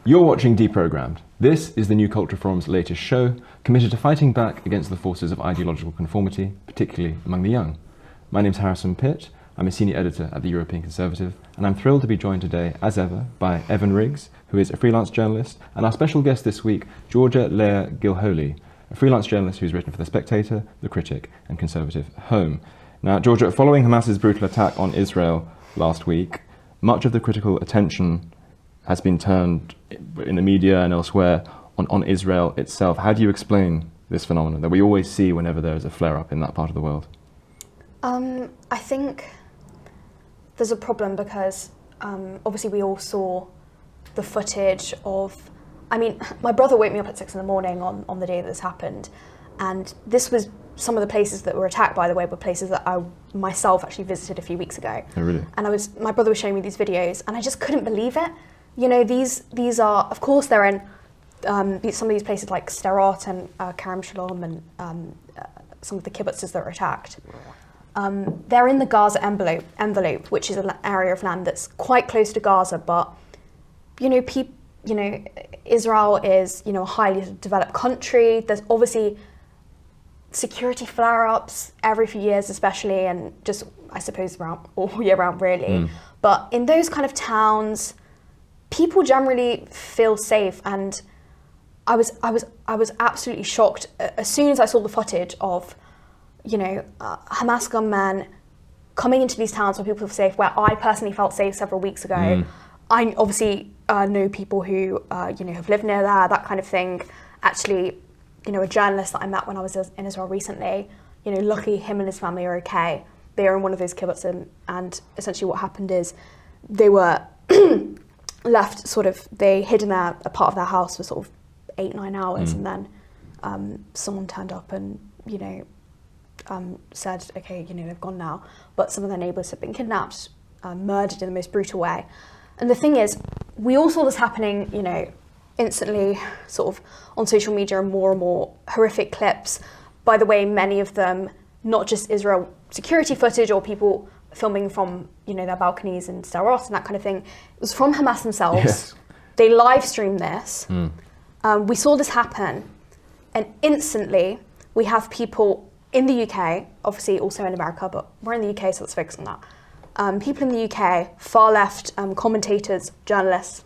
You're watching Deprogrammed. This is the New Culture Forum's latest show, committed to fighting back against the forces of ideological conformity, particularly among the young. My name's Harrison Pitt. I'm a senior editor at the European Conservative, and I'm thrilled to be joined today, as ever, by Evan Riggs, who is a freelance journalist, and our special guest this week, Georgia Leigha Gilholy, a freelance journalist who's written for the Spectator, the Critic, and Conservative Home. Now, Georgia, following Hamas's brutal attack on Israel last week, much of the critical attention has been turned in the media and elsewhere on Israel itself. How do you explain this phenomenon that we always see whenever there is a flare-up in that part of the world? I think there's a problem because obviously we all saw the footage of, my brother woke me up at 6 in the morning on the day that this happened, and this was some of the places that were attacked, by the way, were places that I myself actually visited a few weeks ago. Oh, really? And my brother was showing me these videos, and I just couldn't believe it. You know, these are, of course, they're in some of these places like Sderot and Kerem Shalom and some of the kibbutzes that were attacked. They're in the Gaza envelope, which is an area of land that's quite close to Gaza, but Israel is, a highly developed country. There's obviously security flare-ups every few years, especially, and just, I suppose, around all year round, really. But in those kind of towns, people generally feel safe, and I was absolutely shocked as soon as I saw the footage of, Hamas gunmen coming into these towns where people feel safe, where I personally felt safe several weeks ago. I obviously know people who, have lived near there, that kind of thing. Actually, a journalist that I met when I was in Israel recently, luckily him and his family are okay. They are in one of those kibbutz, and essentially what happened is they were left they hid in a part of their house for sort of 8-9 hours, and then someone turned up and, said, okay, they've gone now. But some of their neighbours have been kidnapped, murdered in the most brutal way. And the thing is, we all saw this happening, instantly, sort of on social media, and more horrific clips. By the way, many of them, not just Israel security footage or people filming from, their balconies in Sderot and that kind of thing. It was from Hamas themselves. Yes. They live streamed this. We saw this happen, and instantly we have people in the UK, obviously also in America, but we're in the UK, so let's focus on that. People in the UK, far left commentators, journalists,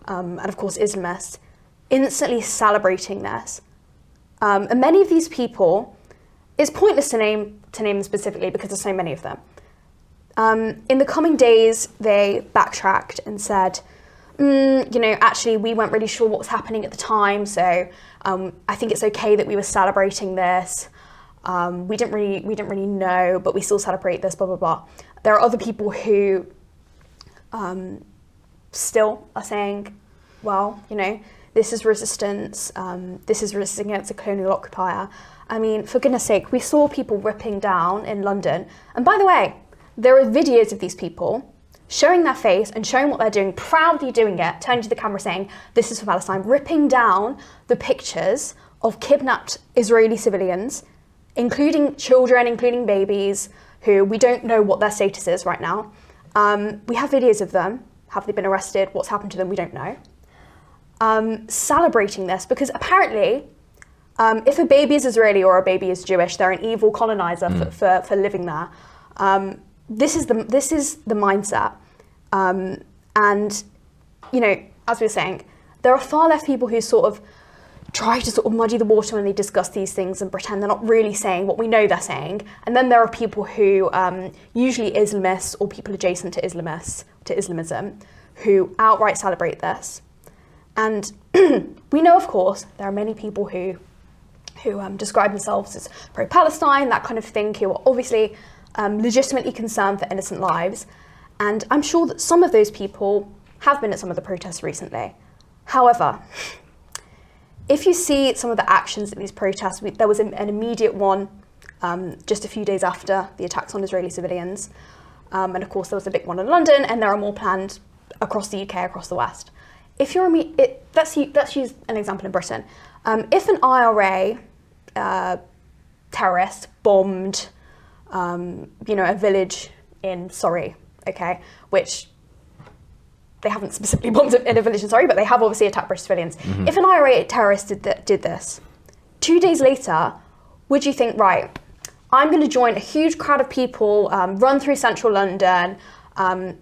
and of course Islamists, instantly celebrating this. And many of these people, it's pointless to name them specifically because there's so many of them. In the coming days, they backtracked and said, actually we weren't really sure what was happening at the time, so I think it's okay that we were celebrating this. We didn't really know, but we still celebrate this, blah, blah, blah. There are other people who still are saying, well, this is resistance, this is resistance against a colonial occupier. For goodness sake, we saw people ripping down in London. And by the way, there are videos of these people showing their face and showing what they're doing, proudly doing it, turning to the camera saying, this is for Palestine, ripping down the pictures of kidnapped Israeli civilians, including children, including babies, who we don't know what their status is right now. We have videos of them. Have they been arrested? What's happened to them? We don't know. Celebrating this because apparently, if a baby is Israeli or a baby is Jewish, they're an evil colonizer for living there. This is the mindset. And, as we were saying, there are far left people who sort of try to sort of muddy the water when they discuss these things and pretend they're not really saying what we know they're saying. And then there are people who, usually Islamists or people adjacent to Islamism, who outright celebrate this. And we know, of course, there are many people who describe themselves as pro-Palestine, that kind of thing, who are obviously legitimately concerned for innocent lives. And I'm sure that some of those people have been at some of the protests recently. However, if you see some of the actions at these protests, there was an immediate one just a few days after the attacks on Israeli civilians. And of course, there was a big one in London, and there are more planned across the UK, across the West. If you're let's use an example in Britain. If an IRA terrorist bombed, a village in Surrey, okay, which they haven't specifically bombed in a village, but they have obviously attacked British civilians. If an IRA terrorist did this, 2 days later, would you think, right, I'm going to join a huge crowd of people, run through central London, wave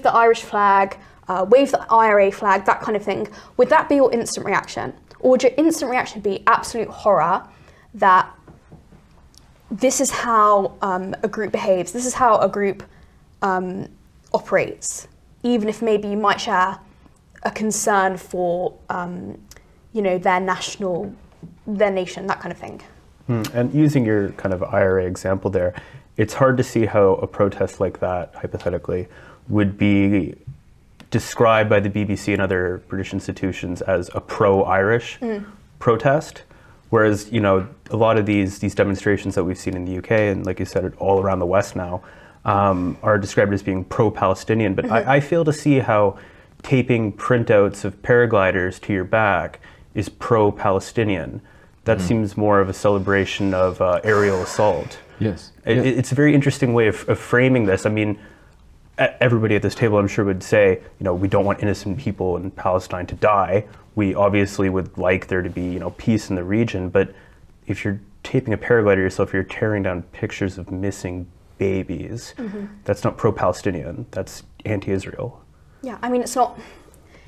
the Irish flag, wave the IRA flag, that kind of thing? Would that be your instant reaction? Or would your instant reaction be absolute horror that this is how a group behaves, this is how a group operates, even if maybe you might share a concern for, their nation, that kind of thing? And using your kind of IRA example there, it's hard to see how a protest like that, hypothetically, would be described by the BBC and other British institutions as a pro-Irish protest. Whereas, a lot of these demonstrations that we've seen in the UK, and like you said, all around the West now, are described as being pro-Palestinian. But I fail to see how taping printouts of paragliders to your back is pro-Palestinian. That seems more of a celebration of aerial assault. Yes. It's a very interesting way of framing this. I mean, everybody at this table, I'm sure, would say, we don't want innocent people in Palestine to die. We obviously would like there to be, peace in the region. But if you're taping a paraglider yourself, you're tearing down pictures of missing babies. That's not pro-Palestinian. That's anti-Israel. Yeah, I mean, it's not...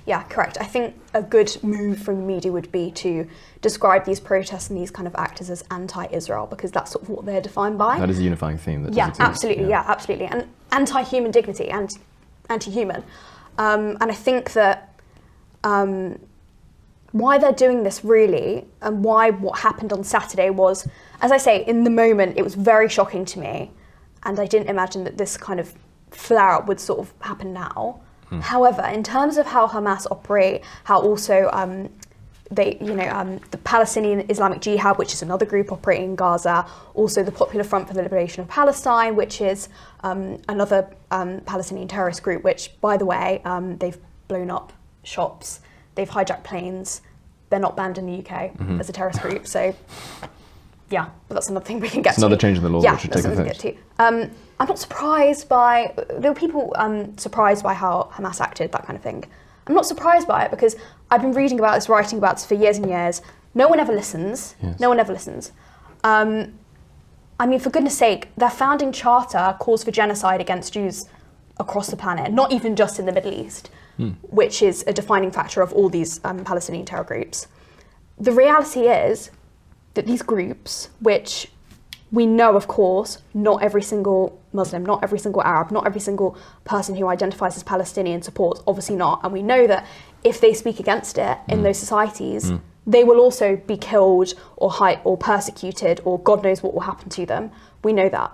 Yeah, correct. I think a good move from the media would be to describe these protests and these kind of actors as anti-Israel, because that's sort of what they're defined by. That is a unifying theme. That Absolutely. And anti-human dignity and anti-human. And I think that why they're doing this really, and why what happened on Saturday was, as I say, in the moment, it was very shocking to me. And I didn't imagine that this kind of flare-up would sort of happen now. However, in terms of how Hamas operate, how also the Palestinian Islamic Jihad, which is another group operating in Gaza, also the Popular Front for the Liberation of Palestine, which is another Palestinian terrorist group, which, by the way, they've blown up shops, they've hijacked planes, they're not banned in the UK as a terrorist group, so yeah, but that's another thing we can get to. Another change in the law that should take effect. I'm not surprised by, there were people surprised by how Hamas acted, that kind of thing. I'm not surprised by it because I've been reading about this, writing about this for years and years. No one ever listens. Yes. No one ever listens. I mean, for goodness sake, their founding charter calls for genocide against Jews across the planet, not even just in the Middle East, which is a defining factor of all these Palestinian terror groups. The reality is that these groups, which we know, of course, not every single Muslim, not every single Arab, not every single person who identifies as Palestinian supports, obviously not. And we know that if they speak against it in those societies, they will also be killed or persecuted, or God knows what will happen to them. We know that.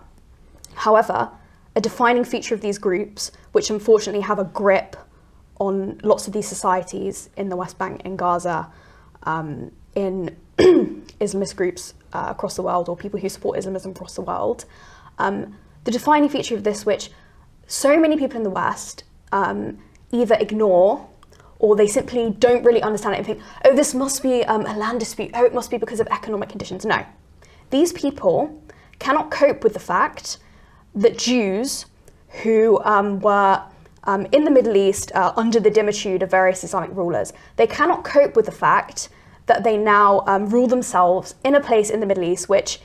However, a defining feature of these groups, which unfortunately have a grip on lots of these societies in the West Bank, in Gaza, in Islamist groups across the world, or people who support Islamism across the world. The defining feature of this, which so many people in the West either ignore, or they simply don't really understand it and think, oh, this must be a land dispute, oh, it must be because of economic conditions. No. These people cannot cope with the fact that Jews who were in the Middle East under the dimitude of various Islamic rulers, they cannot cope with the fact that they now rule themselves in a place in the Middle East which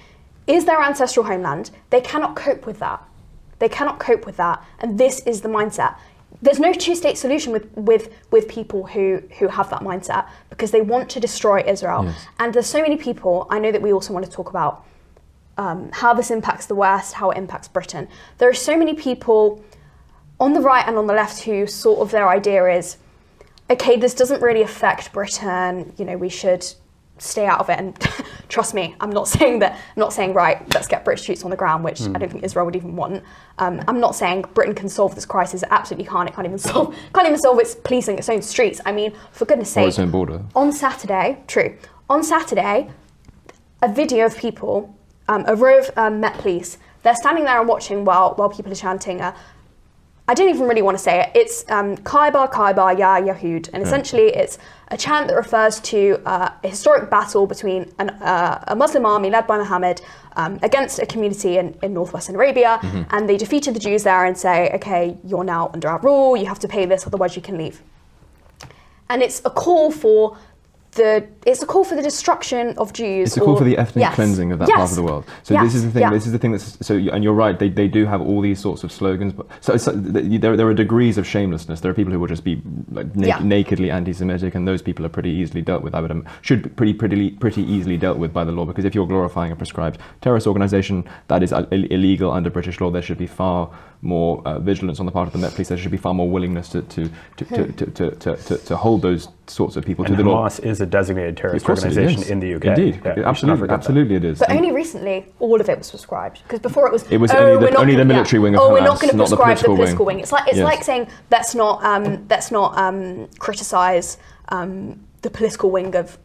is their ancestral homeland. They cannot cope with that. They cannot cope with that. And this is the mindset. There's no two-state solution with people who have that mindset, because they want to destroy Israel. Yes. And there's so many people, I know that we also want to talk about how this impacts the West, how it impacts Britain. There are so many people on the right and on the left who sort of their idea is, okay, this doesn't really affect Britain, we should stay out of it. And trust me, I'm not saying, right, let's get British troops on the ground, which I don't think Israel would even want. I'm not saying Britain can solve this crisis. It absolutely can't. It can't even solve its policing its own streets. I mean, for goodness sake. Or its own border. On Saturday, a video of people, a row of Met police, they're standing there and watching while people are chanting, I don't even really want to say it. It's Kaiba, Kaiba, Ya Yahud. And essentially it's a chant that refers to a historic battle between a Muslim army led by Muhammad against a community in northwestern Arabia. And they defeated the Jews there and say, okay, you're now under our rule, you have to pay this, otherwise you can leave. And it's a call for the destruction of Jews. It's a call for the ethnic cleansing of that part of the world. So this is the thing. This is the thing that's and you're right. They do have all these sorts of slogans, but there are degrees of shamelessness. There are people who will just be like nakedly anti-Semitic, and those people are pretty easily dealt with. Should be pretty easily dealt with by the law, because if you're glorifying a prescribed terrorist organisation that is illegal under British law, there should be far more vigilance on the part of the Met Police. There should be far more willingness to hold those sorts of people to the law. Hamas is a designated terrorist organization in the UK. Indeed, absolutely it is. But only recently, all of it was prescribed, because before it was only the military wing of Hamas, we're not going to prescribe the political wing. It's like saying let's not criticize the political wing of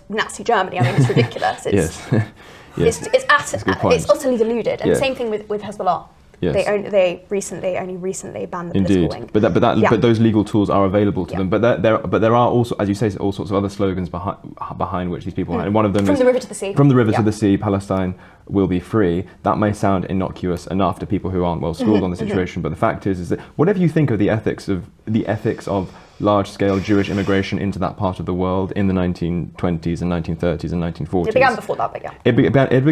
Nazi Germany. I mean, it's ridiculous. It's utterly deluded. And the same thing with Hezbollah. Yes. They only recently banned the political wing. But those legal tools are available to them. But there are also, as you say, all sorts of other slogans behind which these people. And one of them is from the river to the sea. From the river to the sea, Palestine will be free. That may sound innocuous enough to people who aren't well schooled on the situation. But the fact is that whatever you think of the ethics of large-scale Jewish immigration into that part of the world in the 1920s and 1930s and 1940s. It began before that, but yeah. It had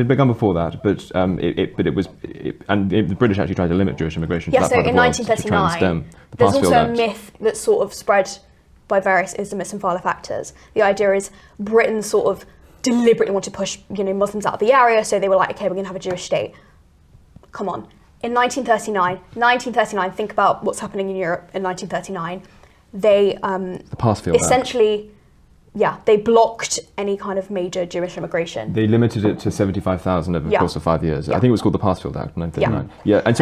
begun before that, but the British actually tried to limit Jewish immigration to that part of the world. So in 1939, there's also a myth that's sort of spread by various Islamists and far-left actors. The idea is Britain sort of deliberately wanted to push Muslims out of the area, so they were like, okay, we're going to have a Jewish state. Come on. In 1939, think about what's happening in Europe in 1939. They essentially, they blocked any kind of major Jewish immigration. They limited it to 75,000 over the course of 5 years. I think it was called the Passfield Act, 1939. And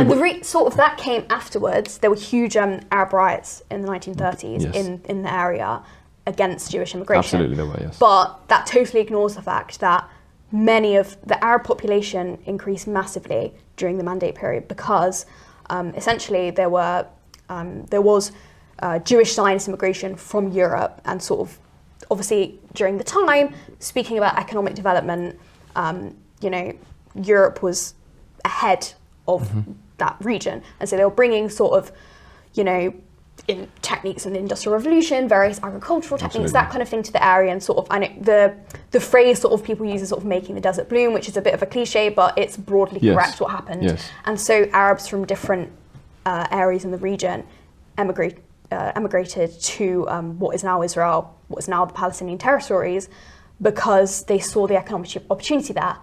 sort of that came afterwards. There were huge Arab riots in the 1930s in the area against Jewish immigration. Absolutely, there were, yes. But that totally ignores the fact that many of the Arab population increased massively during the Mandate period, because essentially there was Jewish Zionist immigration from Europe, and sort of obviously during the time, speaking about economic development, Europe was ahead of that region, and so they were bringing sort of, in techniques in the Industrial Revolution, various agricultural techniques, that kind of thing to the area, and sort of, the phrase sort of people use is sort of making the desert bloom, which is a bit of a cliche, but it's broadly correct what happened. Yes. And so Arabs from different areas in the region emigrated to what is now Israel, what is now the Palestinian territories, because they saw the economic opportunity there.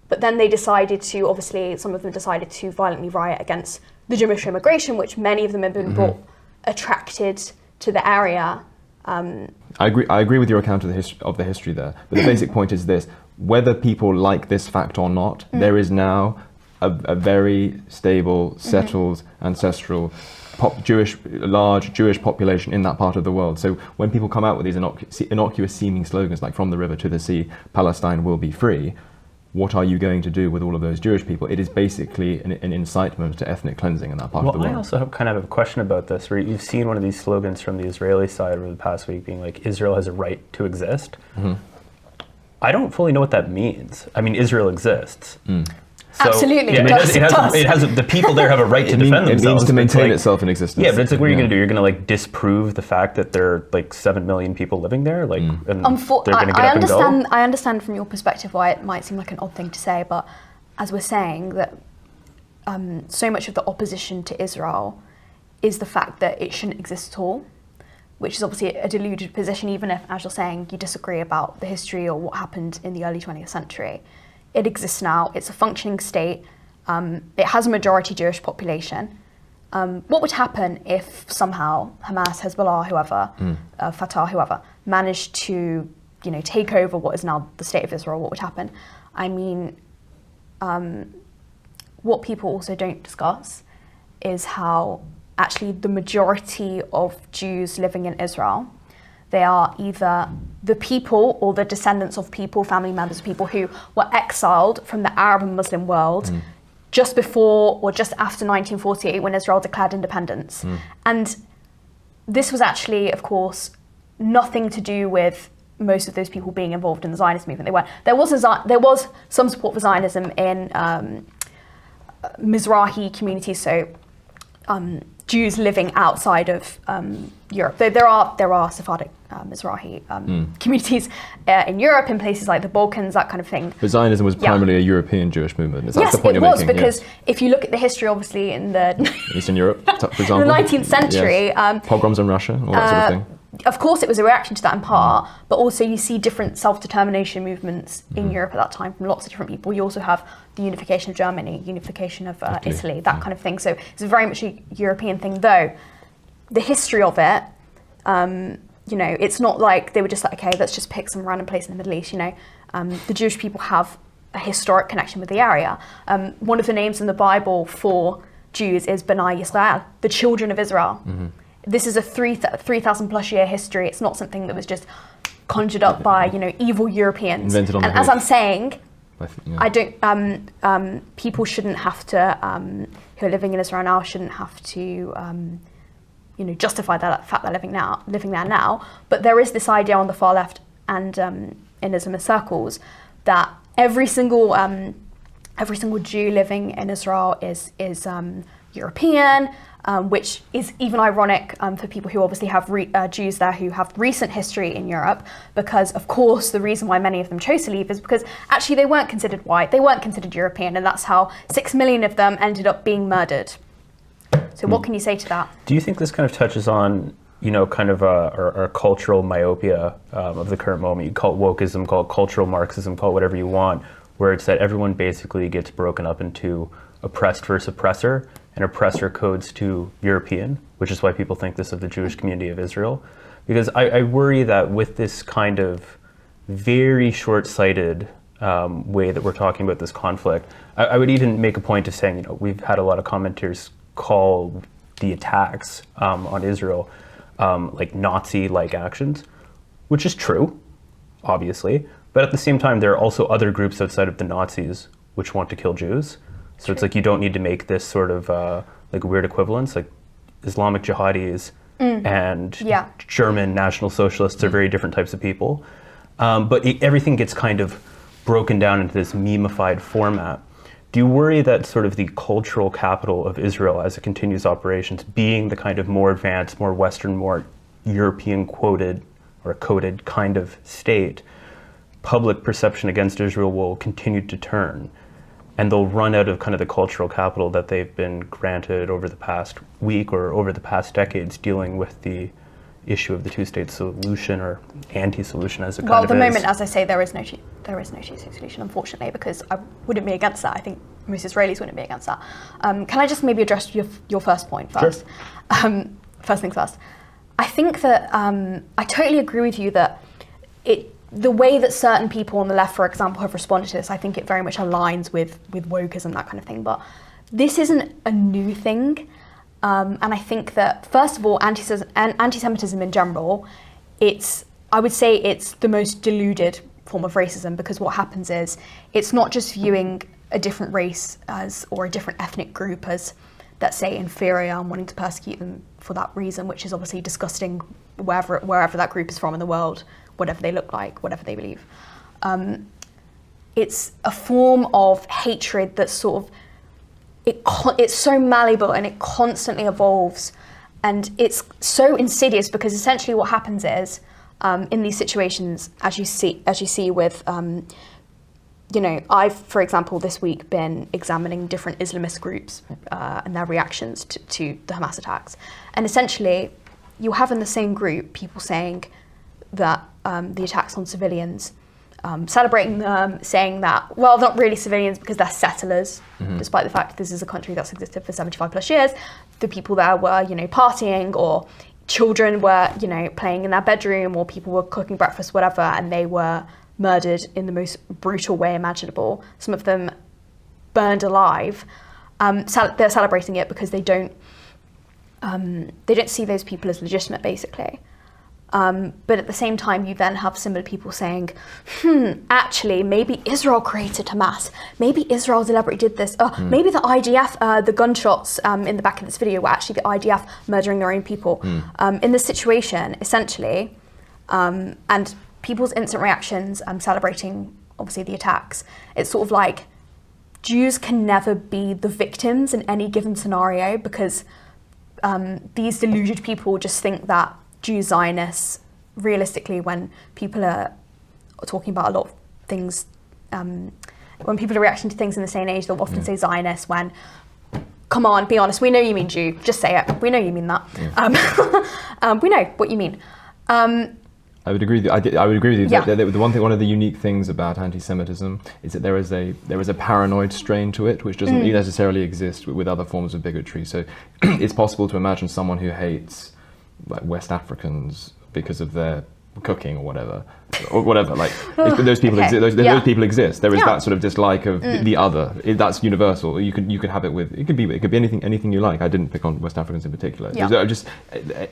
But then they decided to, obviously, some of them decided to violently riot against the Jewish immigration, which many of them have been attracted to the area. I agree with your account of the history there, but the basic point is this: whether people like this fact or not, there is now a very stable, settled, ancestral large Jewish population in that part of the world. So when people come out with these innocuous seeming slogans like "From the river to the sea, Palestine will be free," what are you going to do with all of those Jewish people? It is basically an incitement to ethnic cleansing in that part of the world. I also have kind of a question about this, where you've seen one of these slogans from the Israeli side over the past week being like, Israel has a right to exist. I don't fully know what that means. I mean, Israel exists. So, absolutely, it has the people there have a right to defend themselves. It means to maintain itself in existence. Yeah, but it's like, what are you going to do? You're going to like disprove the fact that there are like 7 million people living there, like, and they're going to get up and go. I understand from your perspective why it might seem like an odd thing to say, but as we're saying that so much of the opposition to Israel is the fact that it shouldn't exist at all, which is obviously a deluded position, even if, as you're saying, you disagree about the history or what happened in the early 20th century. It exists now. It's a functioning state. It has a majority Jewish population. What would happen if somehow Hamas, Hezbollah, whoever, Fatah, whoever, managed to, take over what is now the state of Israel? What would happen? I mean, what people also don't discuss is how actually the majority of Jews living in Israel, they are either the people or the descendants of people, family members of people who were exiled from the Arab and Muslim world just before or just after 1948 when Israel declared independence. And this was actually, of course, nothing to do with most of those people being involved in the Zionist movement. There was some support for Zionism in Mizrahi communities, so Jews living outside of Europe. There are Sephardic Mizrahi communities in Europe, in places like the Balkans, that kind of thing. But Zionism was primarily a European Jewish movement. Is that yes, the point it you're was, making? because if you look at the history, obviously, in the Eastern Europe, for example, in the 19th century, pogroms in Russia, all that sort of thing. of course, it was a reaction to that in part, but also you see different self-determination movements in Europe at that time from lots of different people. You also have the unification of Germany, unification of Italy, that kind of thing. So it's very much a European thing, though. The history of it, it's not like they were just like, okay, let's just pick some random place in the Middle East. The Jewish people have a historic connection with the area. One of the names in the Bible for Jews is B'nai Yisrael, the children of Israel. This is a 3,000 plus year history. It's not something that was just conjured up by evil Europeans. Invented on and the as hoof. I'm saying, I don't. People shouldn't have to, who are living in Israel now, shouldn't have to, justify that fact they're living there now. But there is this idea on the far left and in Islamist circles that every single Jew living in Israel is European. Which is even ironic for people who obviously have Jews there who have recent history in Europe, because of course the reason why many of them chose to leave is because actually they weren't considered white, they weren't considered European, and that's how 6 million of them ended up being murdered. So what can you say to that? Do you think this kind of touches on, kind of our cultural myopia of the current moment? You call it wokeism, call it cultural Marxism, call it whatever you want, where it's that everyone basically gets broken up into oppressed versus oppressor, and oppressor codes to European, which is why people think this of the Jewish community of Israel. Because I worry that with this kind of very short-sighted way that we're talking about this conflict, I would even make a point of saying, we've had a lot of commenters call the attacks on Israel like Nazi-like actions, which is true, obviously. But at the same time, there are also other groups outside of the Nazis which want to kill Jews. So it's like you don't need to make this sort of like weird equivalence. Like Islamic jihadis and German National Socialists are very different types of people. But everything gets kind of broken down into this memified format. Do you worry that sort of the cultural capital of Israel as it continues operations, being the kind of more advanced, more Western, more European quoted or coded kind of state, public perception against Israel will continue to turn? And they'll run out of kind of the cultural capital that they've been granted over the past week or over the past decades dealing with the issue of the two-state solution or anti-solution as it kind of is. Well, at the moment, as I say, there is no two-state solution, unfortunately, because I wouldn't be against that. I think most Israelis wouldn't be against that. Can I just maybe address your first point first? Sure. First things first. I think that I totally agree with you that the way that certain people on the left, for example, have responded to this, I think it very much aligns with wokeism, that kind of thing. But this isn't a new thing. And I think that, first of all, anti-Semitism in general, I would say it's the most deluded form of racism, because what happens is it's not just viewing a different race or a different ethnic group as, let's say, inferior and wanting to persecute them for that reason, which is obviously disgusting wherever that group is from in the world, whatever they look like, whatever they believe. It's a form of hatred that's sort of, it's so malleable and it constantly evolves, and it's so insidious, because essentially what happens is, in these situations, as you see with, I've, for example, this week been examining different Islamist groups and their reactions to the Hamas attacks, and essentially you have in the same group people saying that the attacks on civilians, celebrating them, saying that, well, not really civilians because they're settlers, despite the fact this is a country that's existed for 75 plus years. The people there were, partying, or children were, playing in their bedroom, or people were cooking breakfast, whatever, and they were murdered in the most brutal way imaginable. Some of them burned alive. They're celebrating it because they don't see those people as legitimate, basically. But at the same time, you then have similar people saying, actually, maybe Israel created Hamas. Maybe Israel deliberately did this. Maybe the IDF, the gunshots in the back of this video were actually the IDF murdering their own people. In this situation, essentially, and people's instant reactions, celebrating, obviously, the attacks, it's sort of like Jews can never be the victims in any given scenario because these deluded people just think that Jews, Zionists, realistically, when people are talking about a lot of things, when people are reacting to things in this day and age, they'll often say Zionist when, come on, be honest, we know you mean Jew, just say it, we know you mean that. We know what you mean. I would agree. I would agree with you. Yeah. One of the unique things about anti-Semitism is that there is a paranoid strain to it, which doesn't necessarily exist with other forms of bigotry. So it's possible to imagine someone who hates like West Africans because of their cooking or whatever. Like those people exist. Those people exist. There is that sort of dislike of the other. That's universal. You could have it with. It could be anything you like. I didn't pick on West Africans in particular. Yeah. Just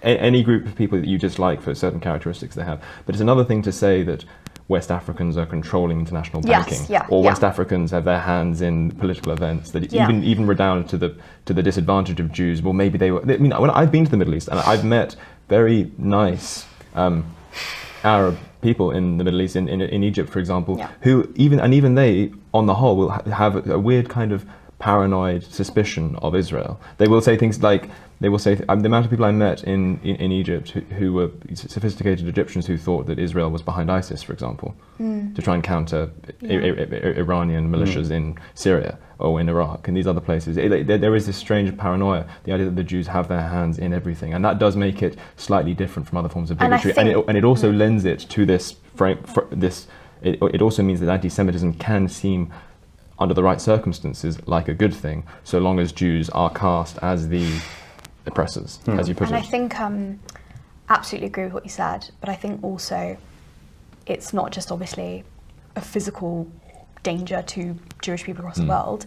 any group of people that you dislike for certain characteristics they have. But it's another thing to say that West Africans are controlling international banking, West Africans have their hands in political events that even redound to the disadvantage of Jews. Well, maybe they were. I mean, when I've been to the Middle East and I've met very nice Arab people in the Middle East, in Egypt, for example, who even they, on the whole, will have a weird kind of paranoid suspicion of Israel. They will say things like, the amount of people I met in Egypt who were sophisticated Egyptians who thought that Israel was behind ISIS, for example, to try and counter Iranian militias in Syria or in Iraq and these other places. There is this strange paranoia, the idea that the Jews have their hands in everything, and that does make it slightly different from other forms of bigotry. And it also lends it to this frame. It also means that anti-Semitism can seem, under the right circumstances, like a good thing, so long as Jews are cast as the oppressors, as you put it. And I think absolutely agree with what you said, but I think also it's not just obviously a physical danger to Jewish people across the world.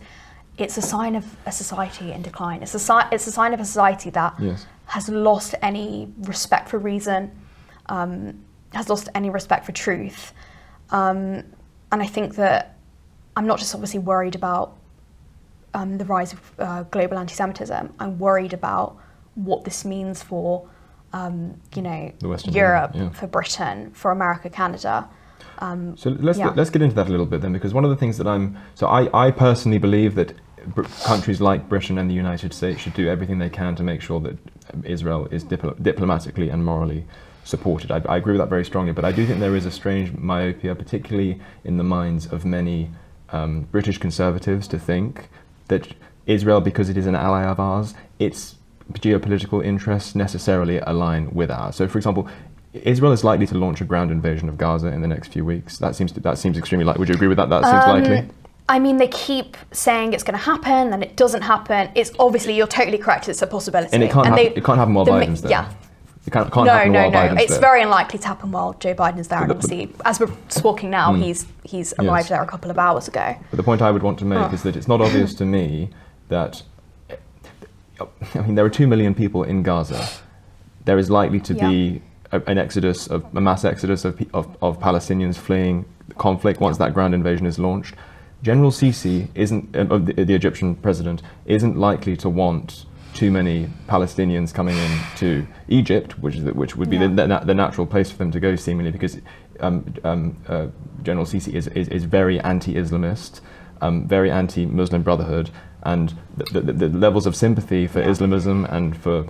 It's a sign of a society in decline. It's a sign of a society that has lost any respect for reason, has lost any respect for truth, and I think that I'm not just obviously worried about the rise of global anti-Semitism. I'm worried about what this means for, Europe, for Britain, for America, Canada. So let's get into that a little bit then, because one of the things that I personally believe that countries like Britain and the United States should do everything they can to make sure that Israel is diplomatically and morally supported. I agree with that very strongly, but I do think there is a strange myopia, particularly in the minds of many British conservatives, to think that Israel, because it is an ally of ours, its geopolitical interests necessarily align with ours. So, for example, Israel is likely to launch a ground invasion of Gaza in the next few weeks. That seems extremely likely. Would you agree with that? That seems likely. I mean, they keep saying it's going to happen, then it doesn't happen. It's obviously, you're totally correct. It's a possibility, and it can't happen while Biden's there. Yeah. It can't happen while Biden's there. It's very unlikely to happen while Joe Biden's there. And obviously, as we're talking now, he's arrived there a couple of hours ago. But the point I would want to make is that it's not obvious to me that, I mean, there are 2 million people in Gaza. There is likely to be a mass exodus of Palestinians fleeing the conflict once that ground invasion is launched. General Sisi the Egyptian president, isn't likely to want too many Palestinians coming into Egypt, which would be the natural place for them to go, seemingly, because General Sisi is very anti-Islamist, very anti-Muslim Brotherhood, and the levels of sympathy for Islamism and for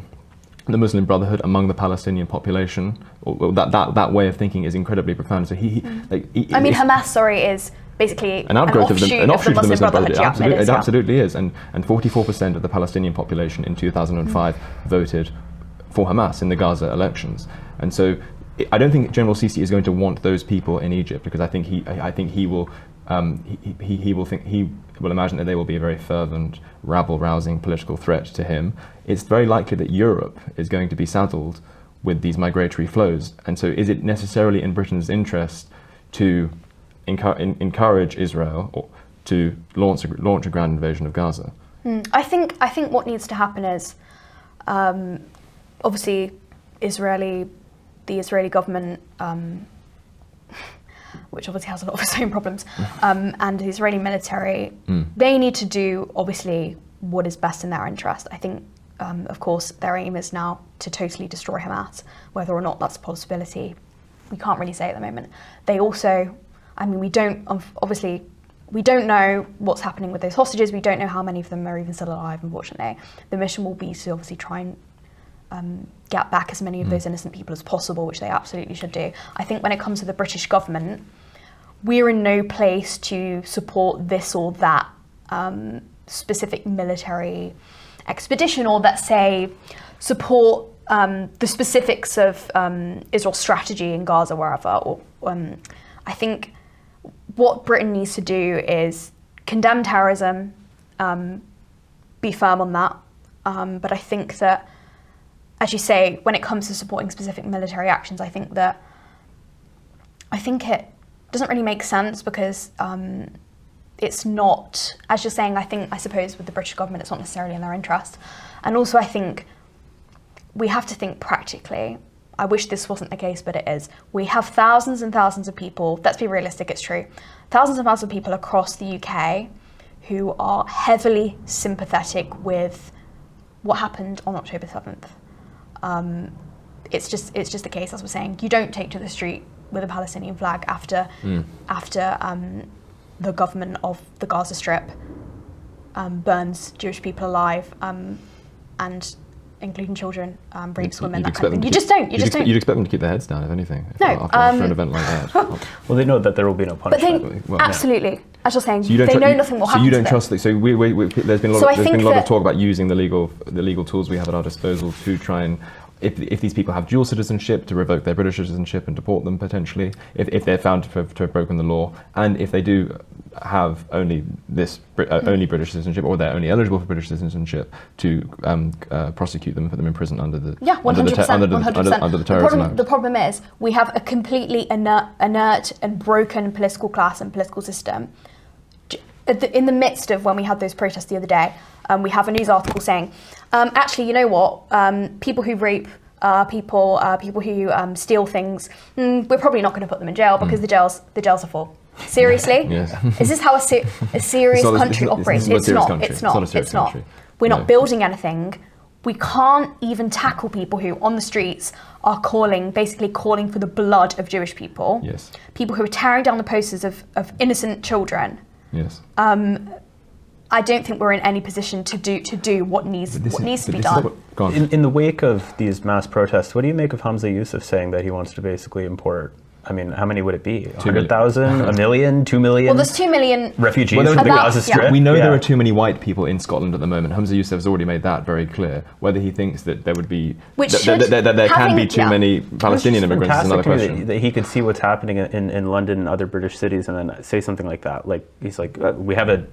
the Muslim Brotherhood among the Palestinian population, or that way of thinking, is incredibly profound. So Hamas, is basically an outgrowth of the Muslim Brotherhood. It Absolutely is. And 44% of the Palestinian population in 2005 voted for Hamas in the Gaza elections. And so I don't think General Sisi is going to want those people in Egypt, because I think he will imagine that they will be a very fervent, rabble-rousing political threat to him. It's very likely that Europe is going to be saddled with these migratory flows. And so is it necessarily in Britain's interest to encourage Israel or to launch a ground invasion of Gaza? I think what needs to happen is, obviously, Israeli the Israeli government, which obviously has a lot of its own problems, and the Israeli military, they need to do, obviously, what is best in their interest. I think, of course, their aim is now to totally destroy Hamas. Whether or not that's a possibility, we can't really say at the moment. They also, I mean, we don't know what's happening with those hostages. We don't know how many of them are even still alive, unfortunately. The mission will be to obviously try and get back as many of those innocent people as possible, which they absolutely should do. I think when it comes to the British government, we're in no place to support this or that specific military expedition, or let's say support the specifics of Israel's strategy in Gaza, wherever. Or, I think what Britain needs to do is condemn terrorism, be firm on that. But I think that, as you say, when it comes to supporting specific military actions, I think it doesn't really make sense because it's not, as you're saying, I suppose with the British government, it's not necessarily in their interest. And also I think we have to think practically. I wish this wasn't the case, but it is. We have thousands and thousands of people, let's be realistic, it's true, thousands and thousands of people across the UK who are heavily sympathetic with what happened on October 7th. It's just the case, as we're saying. You don't take to the street with a Palestinian flag after the government of the Gaza Strip burns Jewish people alive and including children, rapes women, that kind of thing. You just don't. You'd expect them to keep their heads down, if anything, No, after an event like that. Well, they know that there will be no punishment. But absolutely, as you're saying, So you they know nothing will happen. So you don't to trust. them. So there's been a lot of talk about using the legal tools we have at our disposal to try and, if these people have dual citizenship, to revoke their British citizenship and deport them potentially, if they're found to have broken the law, and if they do have only British citizenship, or they're only eligible for British citizenship, to prosecute them and put them in prison under the 100%. Under the Terrorism Act. The problem is we have a completely inert and broken political class and political system. In the midst of when we had those protests the other day, we have a news article saying, actually, you know what? People who rape people who steal things, we're probably not going to put them in jail because the jails are full. Seriously? Yes. Is this how a serious country operates? It's not. We're not building anything. We can't even tackle people who on the streets are basically calling for the blood of Jewish people. Yes. People who are tearing down the posters of innocent children. Yes. I don't think we're in any position to do what needs to be done. In the wake of these mass protests, what do you make of Hamza Yusuf saying that he wants to basically import, I mean, how many would it be? 100,000, a million, 2 million? Well, there's 2 million refugees from the Gaza Strip. Yeah. We know there are too many white people in Scotland at the moment. Hamza Yusuf has already made that very clear. Whether he thinks that there would be, that there can be too many Palestinian immigrants is another question. That he could see what's happening in London and other British cities and then say something like that. Like, he's like, we have a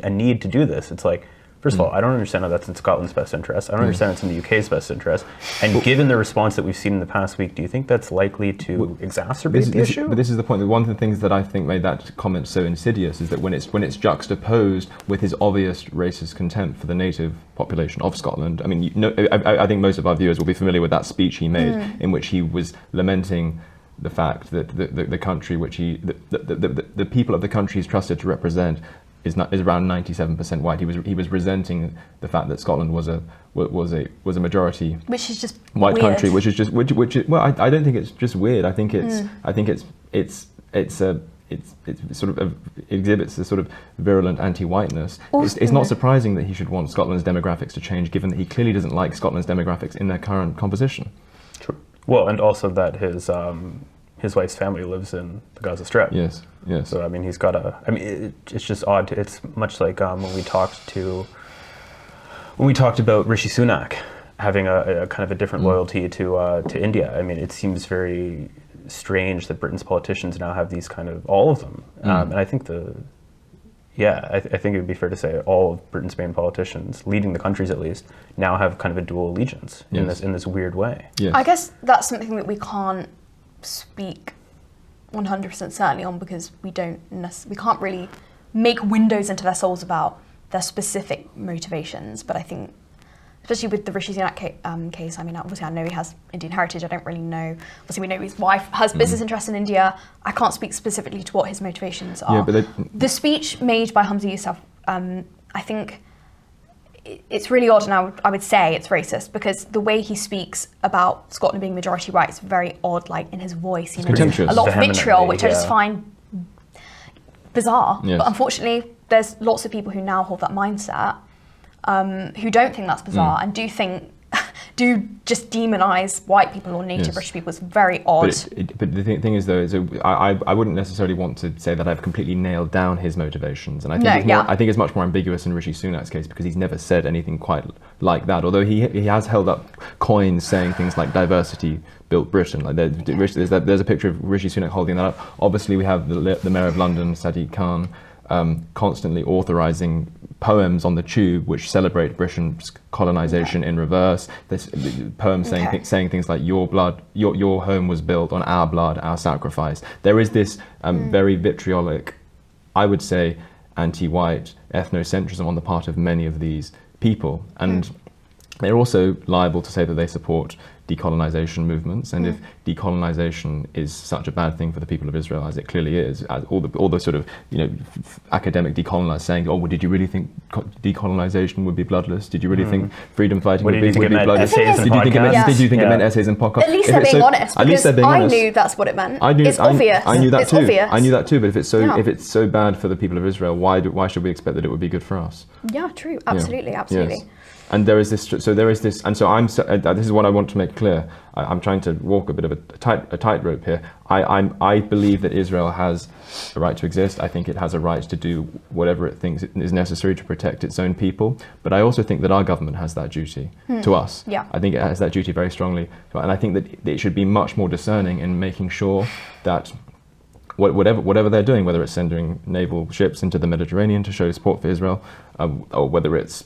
need to do this. It's like, first of all, I don't understand how that's in Scotland's best interest. I don't understand it's in the UK's best interest. And given the response that we've seen in the past week, do you think that's likely to exacerbate the issue? But this is the point. One of the things that I think made that comment so insidious is that when it's juxtaposed with his obvious racist contempt for the native population of Scotland. I mean, I think most of our viewers will be familiar with that speech he made in which he was lamenting the fact that the country which the people of the country he's trusted to represent is around 97% white. He was resenting the fact that Scotland was a majority, which is just white weird. country, which is I don't think it's just weird. I think it's sort of exhibits a sort of virulent anti-whiteness. It's not surprising that he should want Scotland's demographics to change, given that he clearly doesn't like Scotland's demographics in their current composition. True. Well, and also that his wife's family lives in the Gaza Strip. Yes. So I mean, it's just odd. It's much like when we talked about Rishi Sunak having a kind of a different loyalty to India. I mean, it seems very strange that Britain's politicians now have these kind of, all of them. And I think I think it would be fair to say all of Britain's main politicians, leading the countries at least, now have kind of a dual allegiance in this weird way. Yes. I guess that's something that we can't speak 100% certainly on, because we can't really make windows into their souls about their specific motivations. But I think especially with the Rishi Sunak case. I mean, obviously I know he has Indian heritage. I don't really know. Obviously we know his wife has business interests in India. I can't speak specifically to what his motivations are. Yeah, but the speech made by Hamza Yousaf, I think it's really odd, and I would say it's racist, because the way he speaks about Scotland being majority white is very odd, like in his voice. You know, pretentious. a lot of vitriol, which I just Yeah. find bizarre. Yes. But unfortunately, there's lots of people who now hold that mindset, who don't think that's bizarre and do just demonize white people or native Yes. British people. It's very odd. But the thing is, though, I wouldn't necessarily want to say that I've completely nailed down his motivations, and I think I think it's much more ambiguous in Rishi Sunak's case, because he's never said anything quite like that. Although he has held up coins saying things like "diversity built Britain." Like there's a picture of Rishi Sunak holding that up. Obviously, we have the Mayor of London, Sadiq Khan, constantly authorising poems on the tube which celebrate Britain's colonisation in reverse. This poem saying things like "Your blood, your home was built on our blood, our sacrifice." There is this very vitriolic, I would say, anti-white ethnocentrism on the part of many of these people, and they're also liable to say that they support decolonisation movements, and if decolonisation is such a bad thing for the people of Israel, as it clearly is, as all the sort of academic decolonizers saying, "Oh, well, did you really think decolonisation would be bloodless? Did you really think freedom fighting would be bloodless? Did you think it meant essays and podcasts?" At least they're being honest. At least they're being honest. I knew that's what it meant. It's obvious. I knew that it's too. Obvious. I knew that too. But if it's so bad for the people of Israel, why should we expect that it would be good for us? Yeah, true. Absolutely, Yeah. absolutely. Yes. And there is this, and so this is what I want to make clear. I'm trying to walk a bit of a tightrope here. I believe that Israel has a right to exist. I think it has a right to do whatever it thinks is necessary to protect its own people. But I also think that our government has that duty to us. Yeah. I think it has that duty very strongly. And I think that it should be much more discerning in making sure that whatever they're doing, whether it's sending naval ships into the Mediterranean to show support for Israel, or whether it's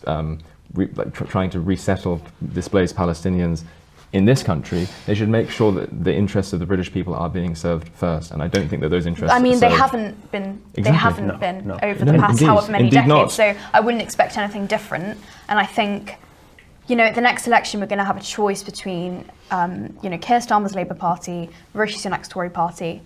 trying to resettle displaced Palestinians in this country, they should make sure that the interests of the British people are being served first. And I don't think that those interests I mean, are they served. haven't been. Exactly. They haven't been No. over No, the past indeed. however many Indeed decades. not. So I wouldn't expect anything different. And I think, at the next election, we're going to have a choice between, Keir Starmer's Labour Party, Rishi Sunak's Tory Party.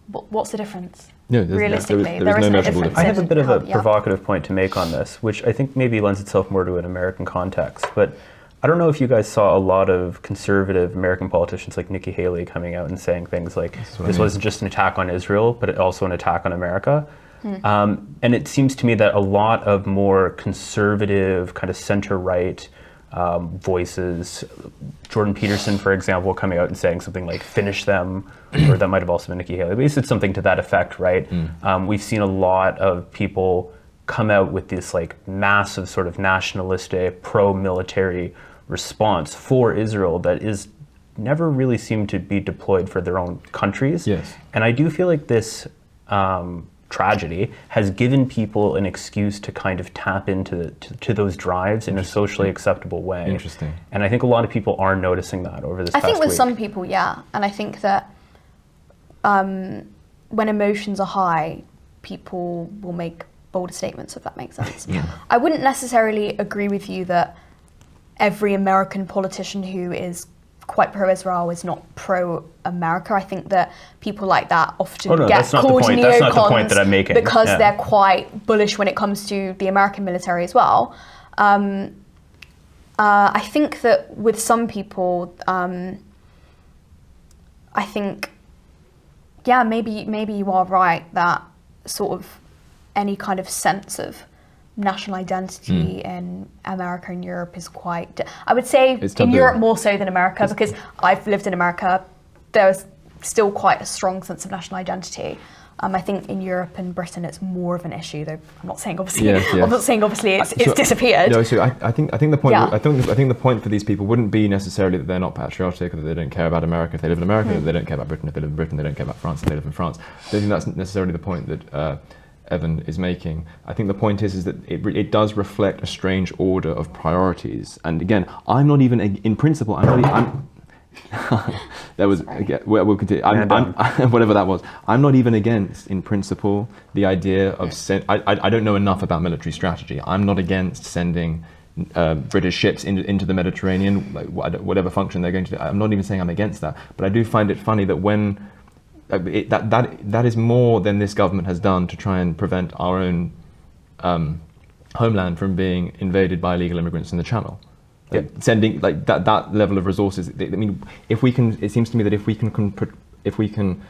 What's the difference? No, Realistically, there is there no isn't a measurable difference. I have a bit of a Yeah. provocative point to make on this, which I think maybe lends itself more to an American context. But I don't know if you guys saw a lot of conservative American politicians like Nikki Haley coming out and saying things like, this wasn't just an attack on Israel, but also an attack on America. And it seems to me that a lot of more conservative, kind of center-right voices, Jordan Peterson, for example, coming out and saying something like "finish them," or that might have also been Nikki Haley, but he said something to that effect, right? We've seen a lot of people come out with this like massive sort of nationalistic, pro-military response for Israel that is never really seemed to be deployed for their own countries. Yes. And I do feel like this tragedy has given people an excuse to kind of tap into to those drives in a socially acceptable way. Interesting. And I think a lot of people are noticing that over this past I think with week. some people, yeah. And I think that when emotions are high, people will make bolder statements, if that makes sense. I wouldn't necessarily agree with you that every American politician who is quite pro-Israel is not pro-America. I think that people like that often get that's not the called point. neocons That's not the point that I'm making. because Yeah. they're quite bullish when it comes to the American military as well. I think that with some people, I think, yeah, maybe you are right that sort of any kind of sense of national identity in America and Europe is quite, I would say It's in taboo. Europe more so than America, because I've lived in America, there's still quite a strong sense of national identity. I think in Europe and Britain it's more of an issue, though I'm not saying obviously I'm not saying obviously it's disappeared. No, so I think the point Yeah. I think the point for these people wouldn't be necessarily that they're not patriotic or that they don't care about America if they live in America, that they don't care about Britain if they live in Britain, they don't care about France if they live in France. I don't think that's necessarily the point that Evan is making. I think the point is that it does reflect a strange order of priorities. And again, I'm not even in principle. That was again, we'll continue. Whatever that was. I'm not even against, in principle, the idea of. I don't know enough about military strategy. I'm not against sending British ships into the Mediterranean, like whatever function they're going to do. I'm not even saying I'm against that, but I do find it funny that when that is more than this government has done to try and prevent our own homeland from being invaded by illegal immigrants in the Channel. Sending like that level of resources. I mean, if we can, it seems to me that if we can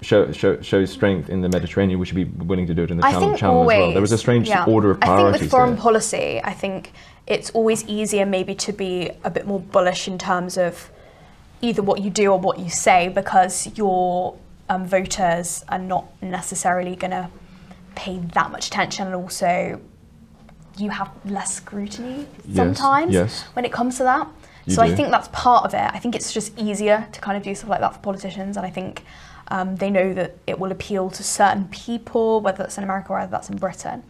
show strength in the Mediterranean, we should be willing to do it in the Channel as well. There was a strange order of priorities. I think with foreign policy, I think it's always easier maybe to be a bit more bullish in terms of either what you do or what you say, because your voters are not necessarily going to pay that much attention, and also you have less scrutiny sometimes when it comes to that. So I think that's part of it. I think it's just easier to kind of do stuff like that for politicians, and I think they know that it will appeal to certain people, whether that's in America or whether that's in Britain.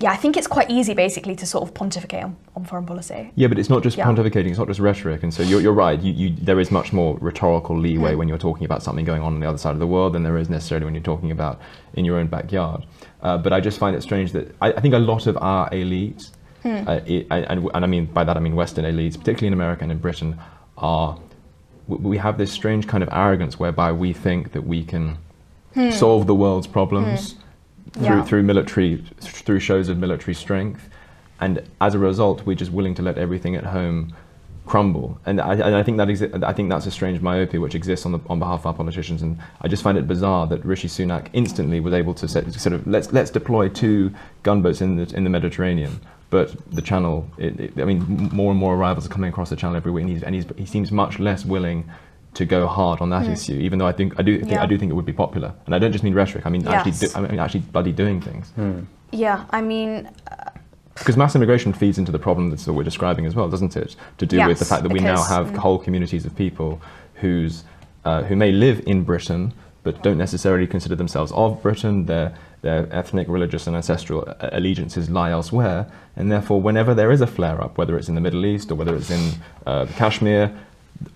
I think it's quite easy basically to sort of pontificate on foreign policy. Yeah, but it's not just pontificating, it's not just rhetoric. And so you're right, there is much more rhetorical leeway when you're talking about something going on the other side of the world than there is necessarily when you're talking about in your own backyard. But I just find it strange that I think a lot of our elites, and I mean by that I mean Western elites, particularly in America and in Britain, we have this strange kind of arrogance whereby we think that we can solve the world's problems through shows of military strength, and as a result we're just willing to let everything at home crumble. And I think that's a strange myopia which exists on behalf of our politicians. And I just find it bizarre that Rishi Sunak instantly was able to sort of let's deploy 2 gunboats in the Mediterranean. But the Channel, I mean, more and more arrivals are coming across the Channel every week, and he seems much less willing to go hard on that issue. Even though I do think it would be popular, and I don't just mean rhetoric. I mean actually bloody doing things. Yeah, I mean. Because mass immigration feeds into the problem that we're describing as well, doesn't it? To do with the fact that we now have whole communities of people who may live in Britain but don't necessarily consider themselves of Britain. Their ethnic, religious and ancestral allegiances lie elsewhere, and therefore whenever there is a flare-up, whether it's in the Middle East or whether it's in Kashmir,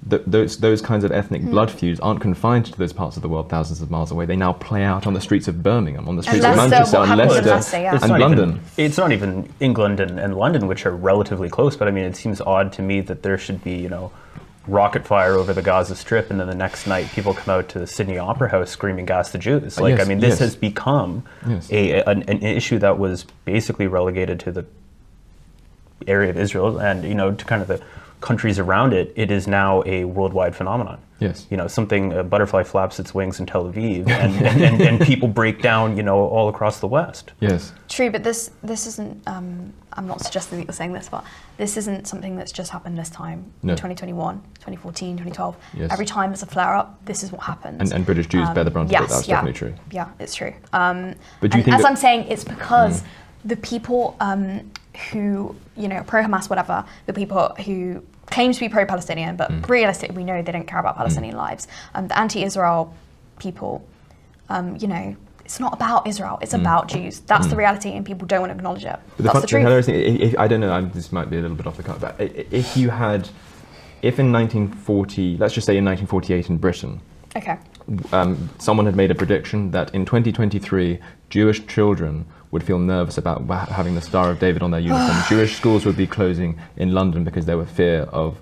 those kinds of ethnic blood feuds aren't confined to those parts of the world thousands of miles away. They now play out on the streets of Birmingham, on the streets of Manchester, and Leicester, and London. It's not even England and London, which are relatively close, but I mean, it seems odd to me that there should be, rocket fire over the Gaza Strip, and then the next night people come out to the Sydney Opera House screaming "Gas the Jews." Like, I mean, this has become an issue that was basically relegated to the area of Israel, and to kind of the countries around it. It is now a worldwide phenomenon. Yes. A butterfly flaps its wings in Tel Aviv, and people break down, all across the West. Yes. True, but this isn't. I'm not suggesting that you're saying this, but this isn't something that's just happened this time. In 2021, 2014, 2012. Yes. Every time there's a flare-up, this is what happens. And British Jews bear the brunt of it. That's definitely true. Yeah, it's true. But do you think as I'm saying, it's because the people who, pro-Hamas, whatever, the people who claim to be pro-Palestinian, but realistically we know they don't care about Palestinian lives. The anti-Israel people, it's not about Israel, it's about Jews. That's the reality, and people don't want to acknowledge it. That's the truth. I don't know, this might be a little bit off the cuff, but if in 1940, let's just say in 1948 in Britain, someone had made a prediction that in 2023, Jewish children would feel nervous about having the Star of David on their uniform. Jewish schools would be closing in London because there was fear of,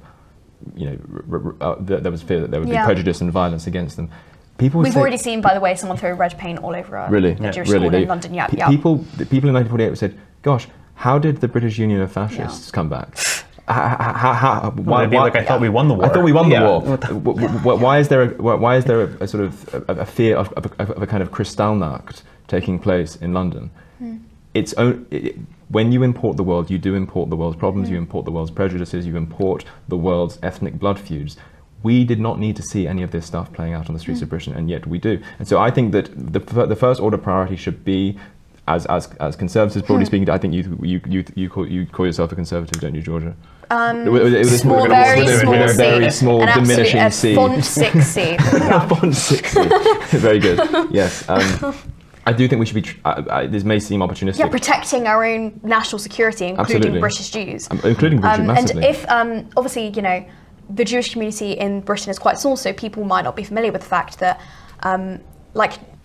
there was fear that there would be prejudice and violence against them. We've already seen, by the way, someone throw red paint all over a Jewish school in London. People in 1948 said, "Gosh, how did the British Union of Fascists come back? Why? I thought we won the war. I thought we won the war. Why is there a sort of a fear of a kind of Kristallnacht taking place in London?" When you import the world, you do import the world's problems, you import the world's prejudices, you import the world's ethnic blood feuds. We did not need to see any of this stuff playing out on the streets of Britain, and yet we do. And so I think that the first order priority should be, as conservatives, broadly speaking, I think you call yourself a conservative, don't you, Georgia? Very small, diminishing C. Font 6C. Font 6C. Very good. Yes. I do think we should be. This may seem opportunistic. Yeah, protecting our own national security, including British Jews. Including British Jews, massively. And if, obviously, the Jewish community in Britain is quite small, so people might not be familiar with the fact that,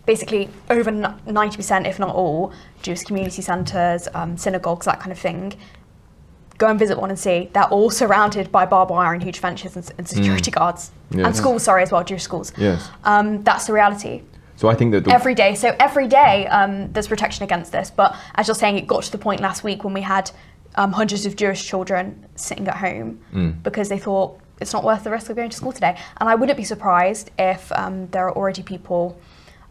basically over 90%, if not all, Jewish community centres, synagogues, that kind of thing, go and visit one and see. They're all surrounded by barbed wire and huge fences and security guards. Yes. And schools, as well, Jewish schools. Yes. That's the reality. So I think that Every day, there's protection against this. But as you're saying, it got to the point last week when we had hundreds of Jewish children sitting at home because they thought it's not worth the risk of going to school today. And I wouldn't be surprised if there are already people,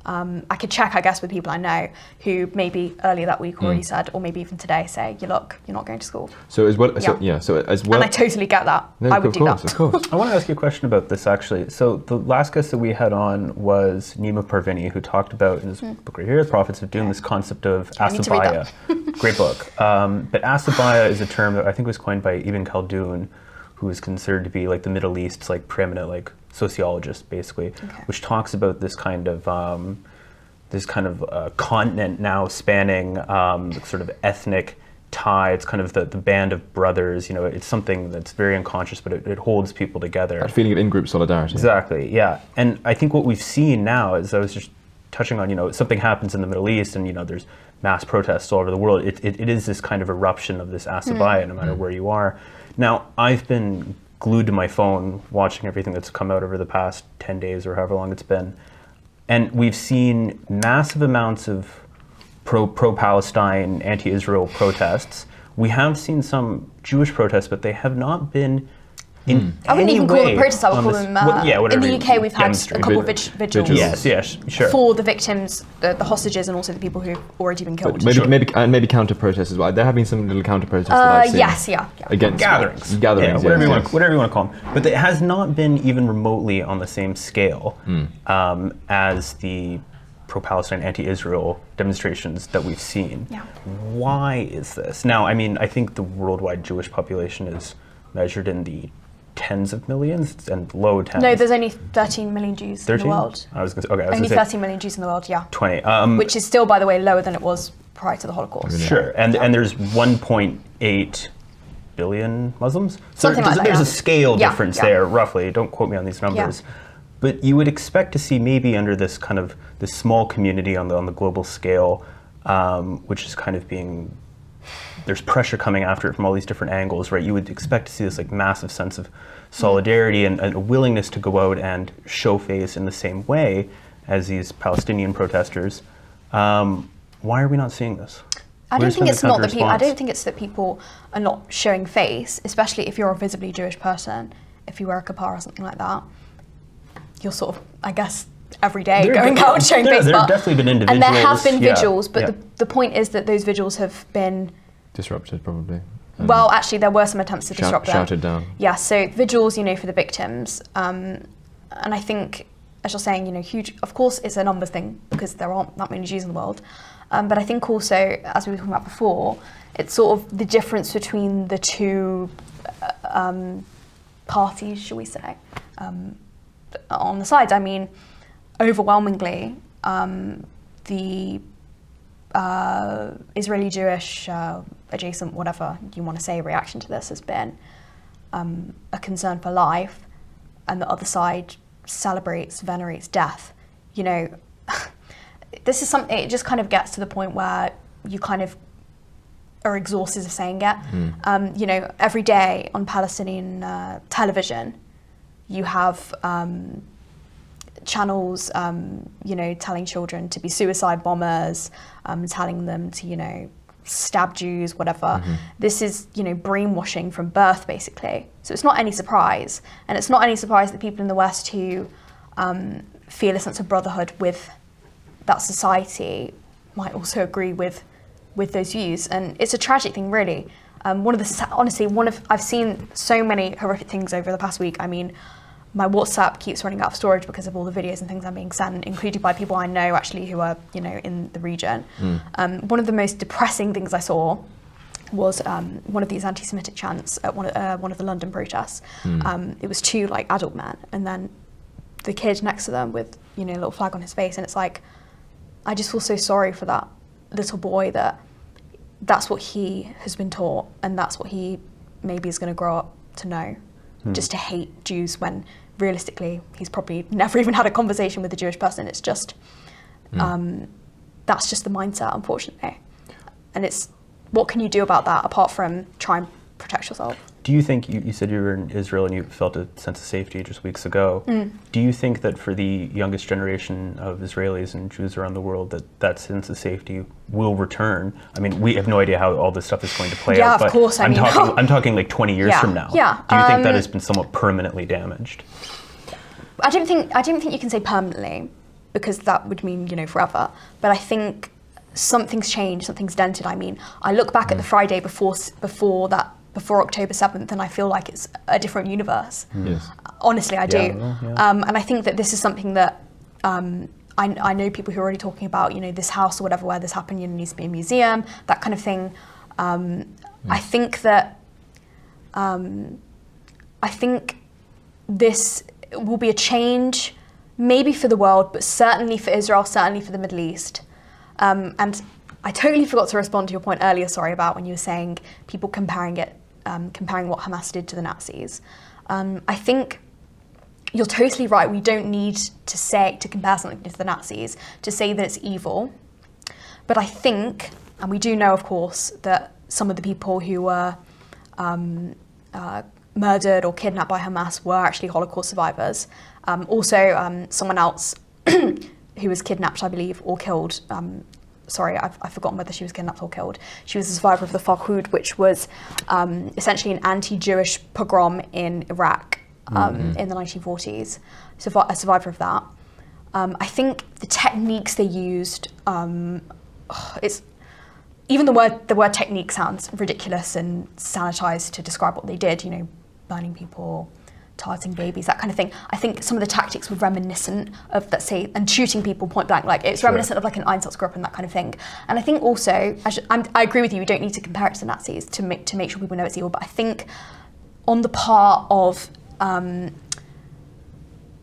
I could check, I guess, with people I know who maybe earlier that week already said, or maybe even today, say, you're not going to school. So as well, and I totally get that. No, I would do that. Of course. I want to ask you a question about this, actually. So the last guest that we had on was Nima Parvini, who talked about in his book right here, Prophets of Doom, this concept of Asabaya. Great book. But Asabaya is a term that I think was coined by Ibn Khaldun, who is considered to be like the Middle East's like preeminent like sociologist, basically, which talks about this kind of continent now spanning sort of ethnic tie. It's kind of the band of brothers. You know, it's something that's very unconscious, but it holds people together. That feeling of in-group solidarity. Exactly, yeah. And I think what we've seen now, as I was just touching on, you know, something happens in the Middle East and, you know, there's mass protests all over the world. It is this kind of eruption of this Asabaya, no matter where you are. Now, I've been glued to my phone watching everything that's come out over the past 10 days or however long it's been. And we've seen massive amounts of pro-Palestine, anti-Israel protests. We have seen some Jewish protests, but they have not been in I wouldn't any even call way them protests, I would call them, in the UK we've had a couple of vigils Yes, sure. for the victims, the hostages, and also the people who've already been killed. Maybe counter-protests as well. There have been some little counter-protests that I've seen. Yes, Against gatherings, whatever you want to call them. But it has not been even remotely on the same scale as the pro-Palestine, anti-Israel demonstrations that we've seen. Yeah. Why is this? Now, I mean, I think the worldwide Jewish population is measured in the tens of millions and low tens. No, there's only 13 million Jews 13? in the world. I was going to say, only 13 million Jews in the world, yeah. 20. Which is still, by the way, lower than it was prior to the Holocaust. Sure, and there's 1.8 billion Muslims. So Something like that, there's a scale difference yeah. there, roughly. Don't quote me on these numbers. Yeah. But you would expect to see maybe under this kind of this small community on the global scale, which is kind of being, there's pressure coming after it from all these different angles, right? You would expect to see this like massive sense of solidarity and a willingness to go out and show face in the same way as these Palestinian protesters. Why are we not seeing this? I don't think it's that people are not showing face, especially if you're a visibly Jewish person. If you wear a kippah or something like that, you're sort of, I guess, every day going out and showing face. There have definitely been individuals. And there have been vigils, but the point is that those vigils have been disrupted, probably. Well, actually, there were some attempts to disrupt them. Shouted down. Yeah, so vigils, for the victims. And I think, as you're saying, huge, of course, it's a numbers thing because there aren't that many Jews in the world. But I think also, as we were talking about before, it's sort of the difference between the two parties, shall we say, on the sides. I mean, overwhelmingly, the Israeli Jewish adjacent, whatever you want to say, reaction to this has been a concern for life, and the other side celebrates, venerates death. This is something, it just kind of gets to the point where you kind of are exhausted of saying it. Every day on Palestinian television, you have channels, telling children to be suicide bombers, telling them to, stab Jews, whatever. This is, brainwashing from birth, basically. So it's not any surprise. And it's not any surprise that people in the West who feel a sense of brotherhood with that society might also agree with those views. And it's a tragic thing, really. I've seen so many horrific things over the past week. I mean, my WhatsApp keeps running out of storage because of all the videos and things I'm being sent, included by people I know actually who are, in the region. One of the most depressing things I saw was one of these anti-Semitic chants at one of the London protests. It was two adult men, and then the kid next to them with a little flag on his face, and it's like, I just feel so sorry for that little boy that's what he has been taught, and that's what he maybe is going to grow up to know. Just to hate Jews when realistically he's probably never even had a conversation with a Jewish person. It's just, that's just the mindset, unfortunately. And it's, what can you do about that apart from try and protect yourself. Do you think, you said you were in Israel and you felt a sense of safety just weeks ago. Do you think that for the youngest generation of Israelis and Jews around the world that sense of safety will return? I mean, we have no idea how all this stuff is going to play out. Yeah, of course. I'm talking like 20 years from now. Yeah. Do you think that has been somewhat permanently damaged? I don't think you can say permanently, because that would mean, forever. But I think something's changed, something's dented. I mean, I look back at the Friday before October 7th, and I feel like it's a different universe. Yes. Honestly, I do. Yeah. And I think that this is something that I know people who are already talking about, this house or whatever where this happened, needs to be a museum, that kind of thing. I think that this will be a change, maybe for the world, but certainly for Israel, certainly for the Middle East. And I totally forgot to respond to your point earlier, sorry, about when you were saying people comparing what Hamas did to the Nazis. I think you're totally right. We don't need to compare something to the Nazis to say that it's evil. But I think, and we do know, of course, that some of the people who were murdered or kidnapped by Hamas were actually Holocaust survivors. Also, someone else who was kidnapped, I believe, or killed. Sorry, I've forgotten whether she was kidnapped or killed. She was a survivor of the Farhud, which was essentially an anti-Jewish pogrom in Iraq in the 1940s. A survivor of that. I think the techniques they used, it's even the word technique sounds ridiculous and sanitized to describe what they did. Burning people, targeting babies, that kind of thing. I think some of the tactics were reminiscent of, let's say, and shooting people point blank, like it's reminiscent of like an Einsatzgruppe and that kind of thing. And I think also, I agree with you, we don't need to compare it to the Nazis to make sure people know it's evil, but I think on the part of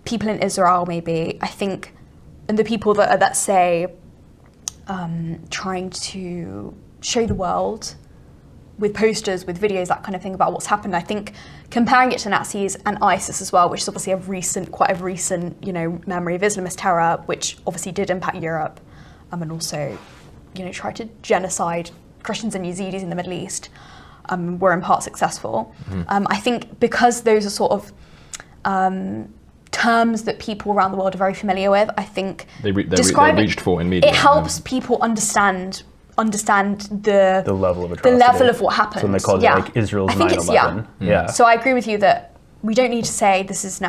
people in Israel, maybe, I think, and the people that are, let's say, trying to show the world with posters, with videos, that kind of thing about what's happened. I think comparing it to Nazis and ISIS as well, which is obviously quite a recent, memory of Islamist terror, which obviously did impact Europe, and also, tried to genocide Christians and Yazidis in the Middle East, were in part successful. I think because those are sort of terms that people around the world are very familiar with, I think they reached for in media. It helps people understand the level of atrocity. The level of what happened. So when they call it like Israel's 9/11. Yeah. So I agree with you that we don't need to say this is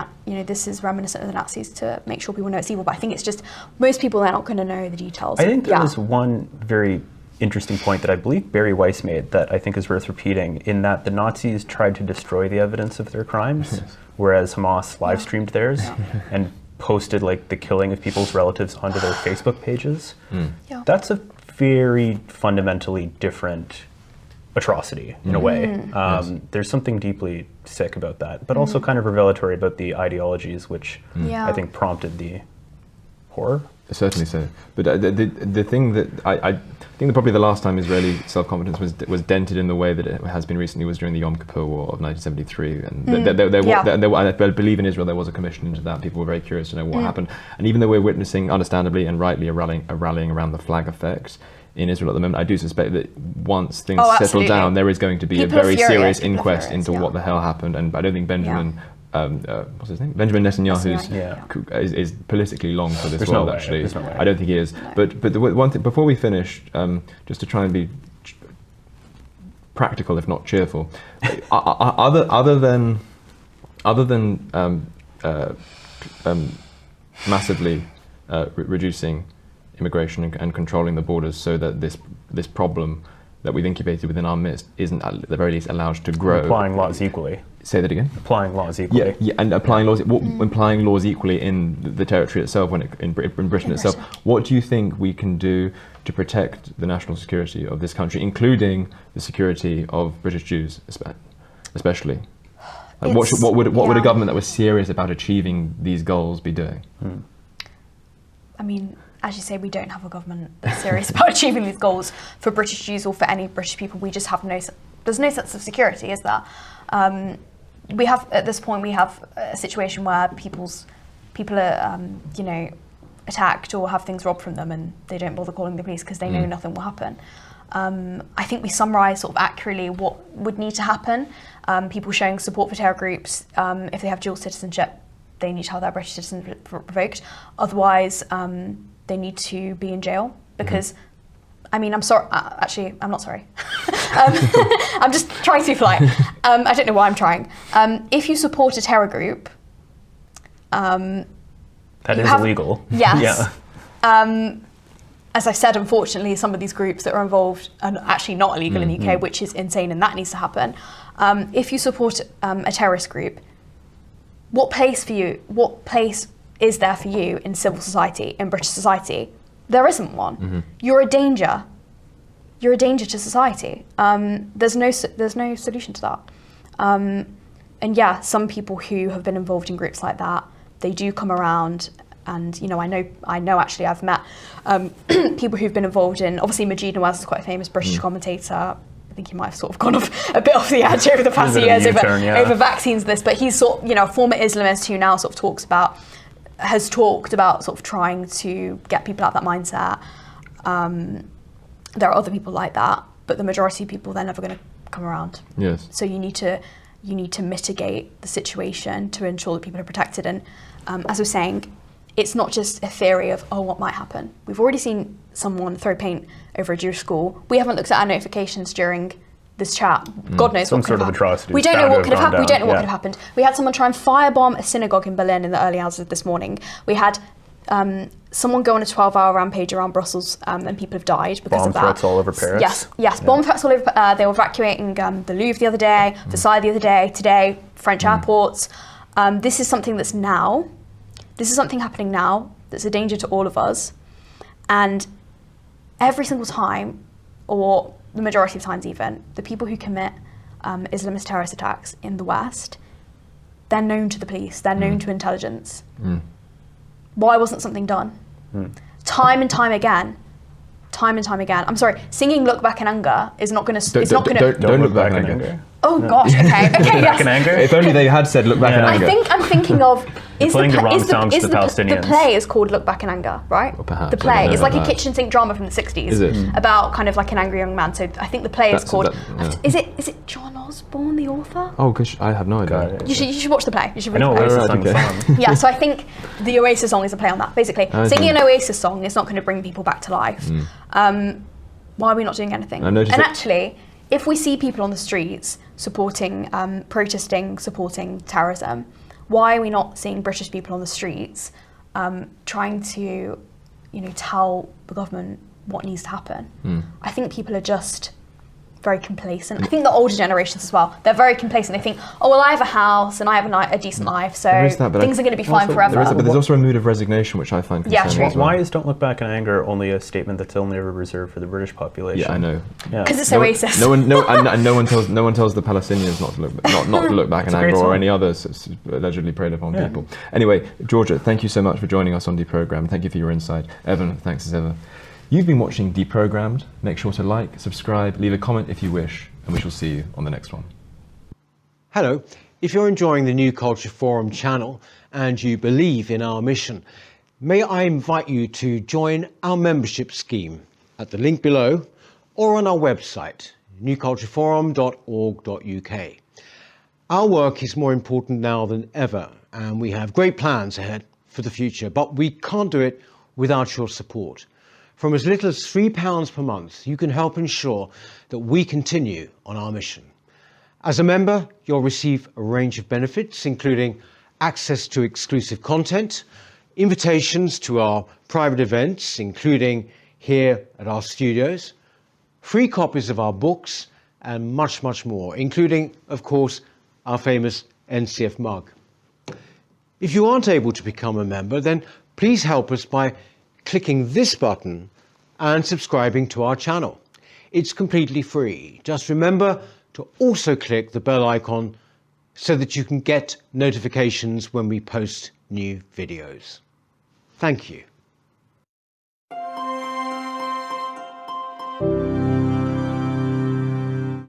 reminiscent of the Nazis to make sure people know it's evil. But I think it's just most people are not going to know the details. I think there was one very interesting point that I believe Barry Weiss made that I think is worth repeating, in that the Nazis tried to destroy the evidence of their crimes, whereas Hamas live streamed theirs and posted like the killing of people's relatives onto their Facebook pages. Yeah. That's a very fundamentally different atrocity in a way. There's something deeply sick about that, but also kind of revelatory about the ideologies which I think prompted the horror. Certainly so. But the thing that I think that probably the last time Israeli self-confidence was dented in the way that it has been recently was during the Yom Kippur War of 1973. And I believe in Israel there was a commission into that. People were very curious to know what happened. And even though we're witnessing, understandably and rightly, a rallying around the flag effect in Israel at the moment, I do suspect that once things settle down, there is going to be people a very serious people inquest into what the hell happened. And I don't think Benjamin Netanyahu is politically long for this world, actually. I don't think he is. No. But the one thing, before we finish, just to try and be practical, if not cheerful, other than massively reducing immigration and controlling the borders so that this problem that we've incubated within our midst isn't, at the very least, allowed to grow. Applying laws equally. Say that again? Applying laws equally. Yeah, and applying laws equally in the territory itself, in Britain itself. What do you think we can do to protect the national security of this country, including the security of British Jews, especially? Like what would a government that was serious about achieving these goals be doing? I mean, as you say, we don't have a government that's serious about achieving these goals for British Jews or for any British people. We just have there's no sense of security, is there? We have, at this point, a situation where people are, attacked or have things robbed from them, and they don't bother calling the police because they know nothing will happen. I think we summarise sort of accurately what would need to happen. People showing support for terror groups, if they have dual citizenship, they need to have their British citizenship revoked. Otherwise, they need to be in jail because, I mean, I'm sorry, actually, I'm not sorry. I'm just trying to be polite. I don't know why I'm trying. If you support a terror group, that is illegal. Yes. Yeah. As I said, unfortunately, some of these groups that are involved are actually not illegal in the UK, which is insane, and that needs to happen. If you support a terrorist group, what place is there for you in civil society, in British society? There isn't one. You're a danger. You're a danger to society. There's no solution to that. And yeah, some people who have been involved in groups like that, they do come around. And you know, I know. Actually, I've met people who've been involved in. Obviously, Majid Nawaz is quite a famous British commentator. I think he might have sort of gone off a bit off the edge over the past few years over vaccines. A former Islamist who now sort of has talked about sort of trying to get people out of that mindset. There are other people like that, but the majority of people, they're never going to come around. Yes. So you need to mitigate the situation to ensure that people are protected. And as I was saying, it's not just a theory of, what might happen. We've already seen someone throw paint over a Jewish school. We haven't looked at our notifications during this chat. God knows what could have happened. We don't know what could have happened. We don't know what could have happened. We had someone try and firebomb a synagogue in Berlin in the early hours of this morning. We had someone go on a 12-hour rampage around Brussels, and people have died because of that. Bomb threats all over Paris. Yes, yeah. Bomb threats all over. They were evacuating the Louvre the other day, Versailles the other day, today, French airports. This is something that's now. This is something happening now that's a danger to all of us. And every single time, or the majority of times even, the people who commit Islamist terrorist attacks in the West, they're known to the police, they're known to intelligence. Why wasn't something done? Time and time again. I'm sorry, singing "Look Back in Anger" is not going to. Don't look back in anger. Oh gosh. Okay. Back in anger. If only they had said "Look back in anger." I'm thinking of. Playing the wrong songs to the Palestinians. The play is called "Look Back in Anger," right? Or perhaps, the play is like a kitchen sink drama from the 60s. Is it? About kind of like an angry young man. So I think the play is called. Is it John Osborne, the author? Oh gosh, I have no idea. You should watch the play. You should read I know the play. Oasis sung the song. Yeah, so I think the Oasis song is a play on that. Basically, singing an Oasis song is not going to bring people back to life. Why are we not doing anything? And actually, if we see people on the streets supporting, protesting, supporting terrorism, why are we not seeing British people on the streets trying to, tell the government what needs to happen? I think people are just very complacent. I think the older generations as well, they're very complacent. They think, well, I have a house and I have a decent life, so things are going to be fine forever. But there's also a mood of resignation, which I find concerning. Yeah, as well. Why is "Don't Look Back in Anger" only a statement that's only ever reserved for the British population? Yeah, I know. Because it's so racist. No one tells the Palestinians not to look back in anger, or any others allegedly preyed upon people. Anyway, Georgia, thank you so much for joining us on Deprogrammed. Thank you for your insight. Evan, thanks as ever. You've been watching Deprogrammed. Make sure to like, subscribe, leave a comment if you wish, and we shall see you on the next one. Hello. If you're enjoying the New Culture Forum channel and you believe in our mission, may I invite you to join our membership scheme at the link below or on our website, newcultureforum.org.uk. Our work is more important now than ever, and we have great plans ahead for the future, but we can't do it without your support. From as little as £3 per month, you can help ensure that we continue on our mission. As a member, you'll receive a range of benefits, including access to exclusive content, invitations to our private events, including here at our studios, free copies of our books, and much, much more, including, of course, our famous NCF mug. If you aren't able to become a member, then please help us by clicking this button and subscribing to our channel. It's completely free. Just remember to also click the bell icon so that you can get notifications when we post new videos. Thank you.